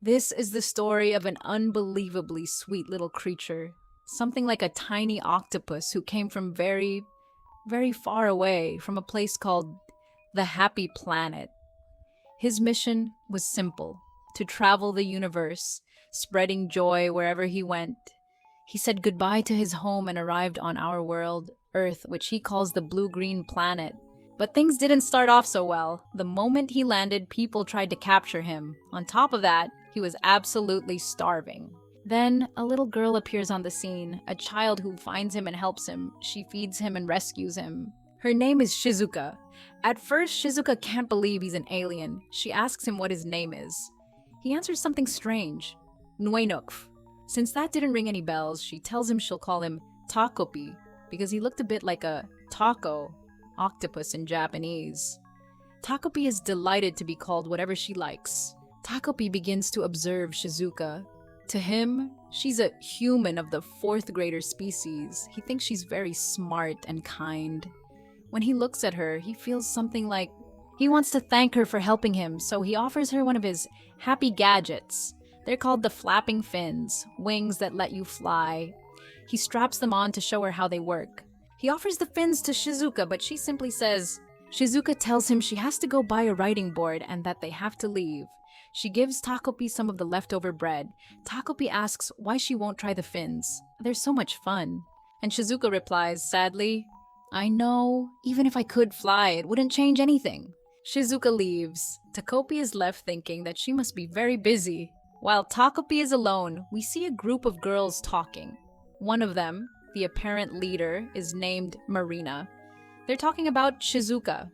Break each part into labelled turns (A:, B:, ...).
A: This is the story of an unbelievably sweet little creature, something like a tiny octopus who came from very, very far away from a place called the Happy Planet. His mission was simple: to travel the universe, spreading joy wherever he went. He said goodbye to his home and arrived on our world, Earth, which he calls the blue-green planet. But things didn't start off so well. The moment he landed, people tried to capture him. On top of that, he was absolutely starving. Then, a little girl appears on the scene, a child who finds him and helps him. She feeds him and rescues him. Her name is Shizuka. At first, Shizuka can't believe he's an alien. She asks him what his name is. He answers something strange: Nuenokf. Since that didn't ring any bells, she tells him she'll call him Takopi, because he looked a bit like a taco, octopus in Japanese. Takopi is delighted to be called whatever she likes. Takopi begins to observe Shizuka. To him, she's a human of the fourth grader species. He thinks she's very smart and kind. When he looks at her, he feels something like he wants to thank her for helping him, so he offers her one of his happy gadgets. They're called the flapping fins, wings that let you fly. He straps them on to show her how they work. He offers the fins to Shizuka, but she simply says. Shizuka tells him she has to go buy a writing board and that they have to leave. She gives Takopi some of the leftover bread. Takopi asks why she won't try the fins. They're so much fun. And Shizuka replies, sadly, I know, even if I could fly, it wouldn't change anything. Shizuka leaves. Takopi is left thinking that she must be very busy. While Takopi is alone, we see a group of girls talking. One of them, the apparent leader, is named Marina. They're talking about Shizuka.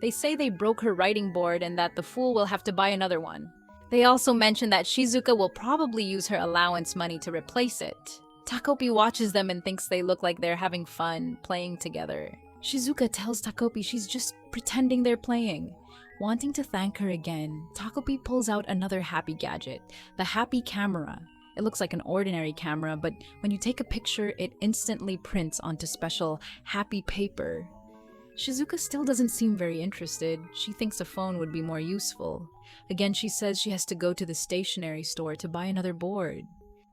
A: They say they broke her writing board and that the fool will have to buy another one. They also mention that Shizuka will probably use her allowance money to replace it. Takopi watches them and thinks they look like they're having fun, playing together. Shizuka tells Takopi she's just pretending they're playing. Wanting to thank her again, Takopi pulls out another happy gadget, the happy camera. It looks like an ordinary camera, but when you take a picture, it instantly prints onto special happy paper. Shizuka still doesn't seem very interested. She thinks a phone would be more useful. Again, she says she has to go to the stationery store to buy another board.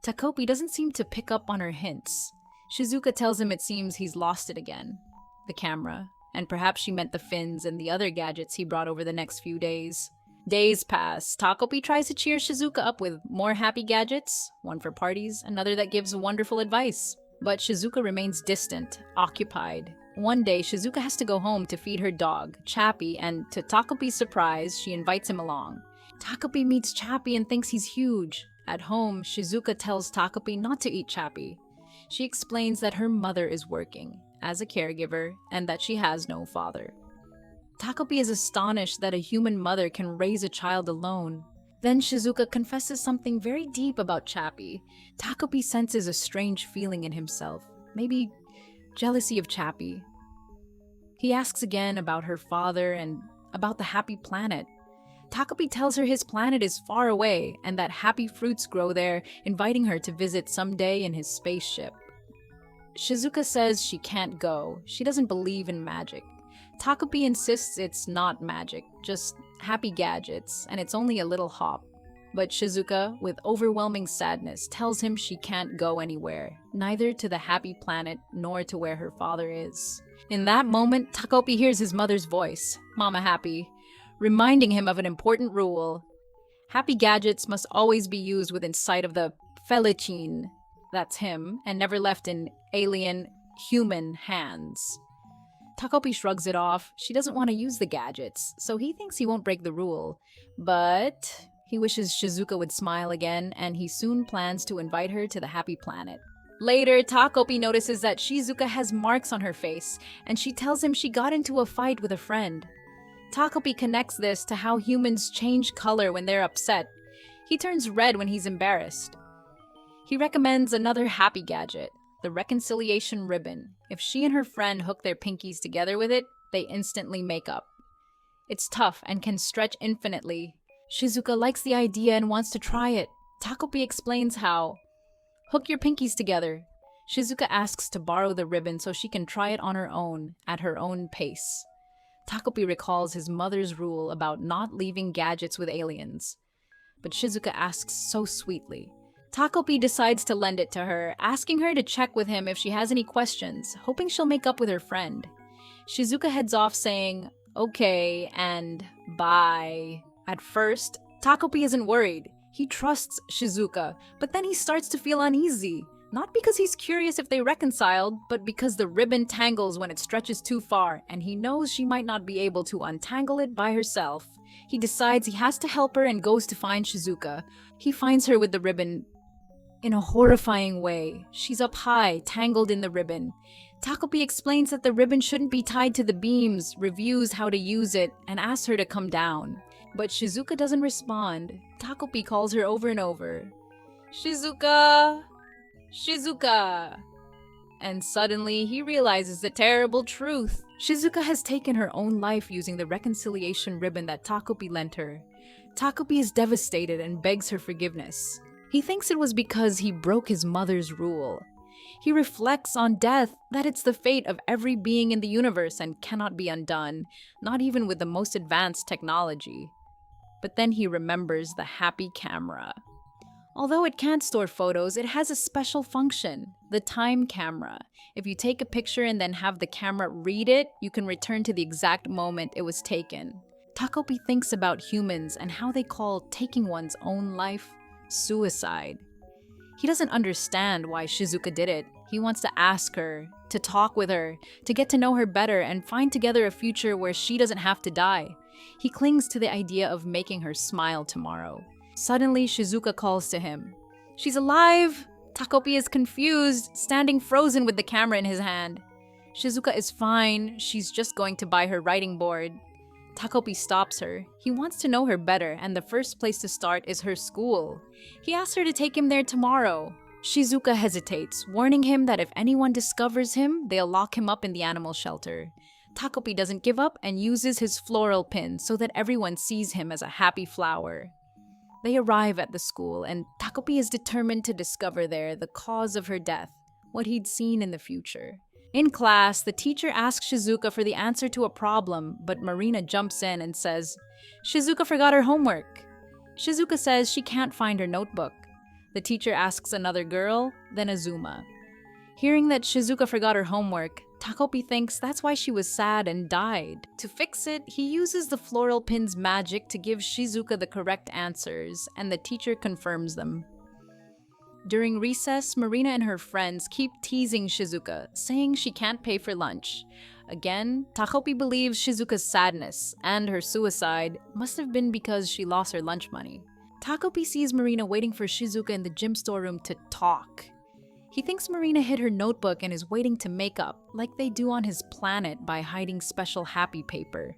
A: Takopi doesn't seem to pick up on her hints. Shizuka tells him it seems he's lost it again. The camera. And perhaps she meant the fins and the other gadgets he brought over the next few days. Days pass. Takopi tries to cheer Shizuka up with more happy gadgets, one for parties, another that gives wonderful advice. But Shizuka remains distant, occupied. One day, Shizuka has to go home to feed her dog, Chappie, and to Takopi's surprise, she invites him along. Takopi meets Chappie and thinks he's huge. At home, Shizuka tells Takopi not to eat Chappie. She explains that her mother is working as a caregiver and that she has no father. Takopi is astonished that a human mother can raise a child alone. Then Shizuka confesses something very deep about Chappie. Takopi senses a strange feeling in himself, maybe jealousy of Chappie. He asks again about her father and about the happy planet. Takopi tells her his planet is far away and that happy fruits grow there, inviting her to visit someday in his spaceship. Shizuka says she can't go. She doesn't believe in magic. Takopi insists it's not magic, just happy gadgets, and it's only a little hop. But Shizuka, with overwhelming sadness, tells him she can't go anywhere, neither to the happy planet nor to where her father is. In that moment, Takopi hears his mother's voice, Mama Happy, reminding him of an important rule. Happy gadgets must always be used within sight of the Felichin, that's him, and never left in alien, human hands. Takopi shrugs it off. She doesn't want to use the gadgets, so he thinks he won't break the rule. But he wishes Shizuka would smile again, and he soon plans to invite her to the happy planet. Later, Takopi notices that Shizuka has marks on her face, and she tells him she got into a fight with a friend. Takopi connects this to how humans change color when they're upset. He turns red when he's embarrassed. He recommends another happy gadget, the reconciliation ribbon. If she and her friend hook their pinkies together with it, they instantly make up. It's tough and can stretch infinitely. Shizuka likes the idea and wants to try it. Takopi explains how. Hook your pinkies together. Shizuka asks to borrow the ribbon so she can try it on her own, at her own pace. Takopi recalls his mother's rule about not leaving gadgets with aliens. but Shizuka asks so sweetly. Takopi decides to lend it to her, asking her to check with him if she has any questions, hoping she'll make up with her friend. Shizuka heads off saying, "Okay," and "bye." At first, Takopi isn't worried. He trusts Shizuka, but then he starts to feel uneasy. Not because he's curious if they reconciled, but because the ribbon tangles when it stretches too far, and he knows she might not be able to untangle it by herself. He decides he has to help her and goes to find Shizuka. He finds her with the ribbon in a horrifying way. She's up high, tangled in the ribbon. Takopi explains that the ribbon shouldn't be tied to the beams, reviews how to use it, and asks her to come down. But Shizuka doesn't respond. Takopi calls her over and over. "Shizuka! Shizuka!" And suddenly, he realizes the terrible truth. Shizuka has taken her own life using the reconciliation ribbon that Takopi lent her. Takopi is devastated and begs her forgiveness. He thinks it was because he broke his mother's rule. He reflects on death, that it's the fate of every being in the universe and cannot be undone, not even with the most advanced technology. But then he remembers the happy camera. Although it can't store photos, it has a special function, the time camera. If you take a picture and then have the camera read it, you can return to the exact moment it was taken. Takopi thinks about humans and how they call taking one's own life suicide. He doesn't understand why Shizuka did it. He wants to ask her, to talk with her, to get to know her better and find together a future where she doesn't have to die. He clings to the idea of making her smile tomorrow. Suddenly, Shizuka calls to him. She's alive! Takopi is confused, standing frozen with the camera in his hand. Shizuka is fine. She's just going to buy her writing board. Takopi stops her. He wants to know her better, and the first place to start is her school. He asks her to take him there tomorrow. Shizuka hesitates, warning him that if anyone discovers him, they'll lock him up in the animal shelter. Takopi doesn't give up and uses his floral pin so that everyone sees him as a happy flower. They arrive at the school, and Takopi is determined to discover there the cause of her death, what he'd seen in the future. In class, the teacher asks Shizuka for the answer to a problem, but Marina jumps in and says, "Shizuka forgot her homework." Shizuka says she can't find her notebook. The teacher asks another girl, then Azuma. Hearing that Shizuka forgot her homework, Takopi thinks that's why she was sad and died. To fix it, he uses the floral pin's magic to give Shizuka the correct answers, and the teacher confirms them. During recess, Marina and her friends keep teasing Shizuka, saying she can't pay for lunch. Again, Takopi believes Shizuka's sadness and her suicide must have been because she lost her lunch money. Takopi sees Marina waiting for Shizuka in the gym storeroom to talk. He thinks Marina hid her notebook and is waiting to make up, like they do on his planet by hiding special happy paper.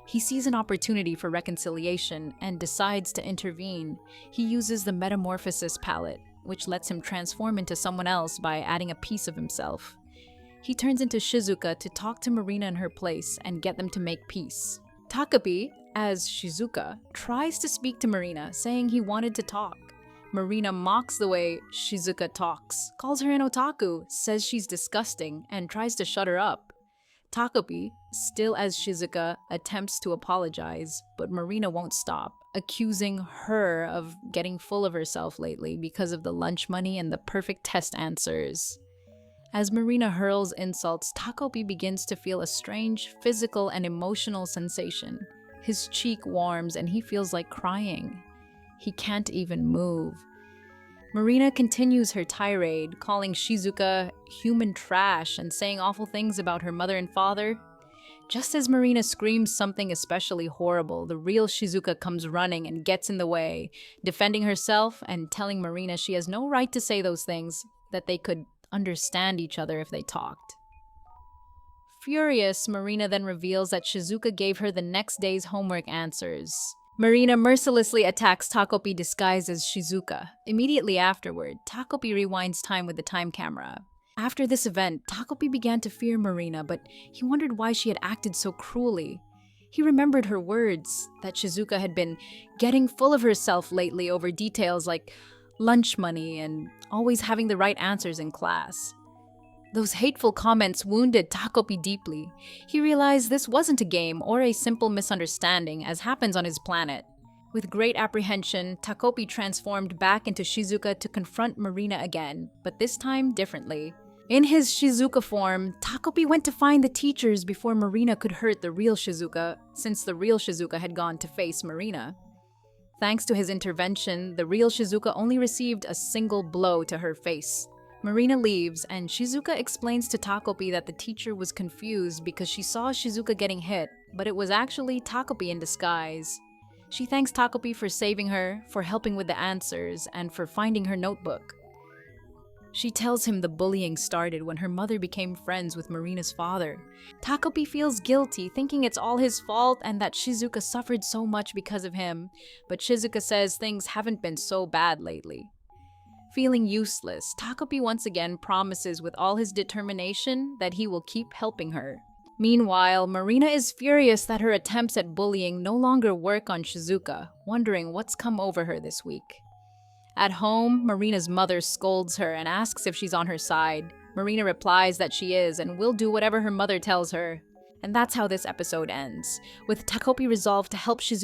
A: He sees an opportunity for reconciliation and decides to intervene. He uses the metamorphosis palette, which lets him transform into someone else by adding a piece of himself. He turns into Shizuka to talk to Marina in her place and get them to make peace. Takopi, as Shizuka, tries to speak to Marina, saying he wanted to talk. Marina mocks the way Shizuka talks, calls her an otaku, says she's disgusting, and tries to shut her up. Takopi, still as Shizuka, attempts to apologize, but Marina won't stop, accusing her of getting full of herself lately because of the lunch money and the perfect test answers. As Marina hurls insults, Takopi begins to feel a strange physical and emotional sensation. His cheek warms and he feels like crying. He can't even move. Marina continues her tirade, calling Shizuka human trash and saying awful things about her mother and father. Just as Marina screams something especially horrible, the real Shizuka comes running and gets in the way, defending herself and telling Marina she has no right to say those things, that they could understand each other if they talked. Furious, Marina then reveals that Shizuka gave her the next day's homework answers. Marina mercilessly attacks Takopi disguised as Shizuka. Immediately afterward, Takopi rewinds time with the time camera. After this event, Takopi began to fear Marina, but he wondered why she had acted so cruelly. He remembered her words, that Shizuka had been getting full of herself lately over details like lunch money and always having the right answers in class. Those hateful comments wounded Takopi deeply. He realized this wasn't a game or a simple misunderstanding as happens on his planet. With great apprehension, Takopi transformed back into Shizuka to confront Marina again, but this time differently. In his Shizuka form, Takopi went to find the teachers before Marina could hurt the real Shizuka, since the real Shizuka had gone to face Marina. Thanks to his intervention, the real Shizuka only received a single blow to her face. Marina leaves, and Shizuka explains to Takopi that the teacher was confused because she saw Shizuka getting hit, but it was actually Takopi in disguise. She thanks Takopi for saving her, for helping with the answers, and for finding her notebook. She tells him the bullying started when her mother became friends with Marina's father. Takopi feels guilty, thinking it's all his fault and that Shizuka suffered so much because of him, but Shizuka says things haven't been so bad lately. Feeling useless, Takopi once again promises with all his determination that he will keep helping her. Meanwhile, Marina is furious that her attempts at bullying no longer work on Shizuka, wondering what's come over her this week. At home, Marina's mother scolds her and asks if she's on her side. Marina replies that she is and will do whatever her mother tells her. And that's how this episode ends, with Takopi resolved to help Shizuka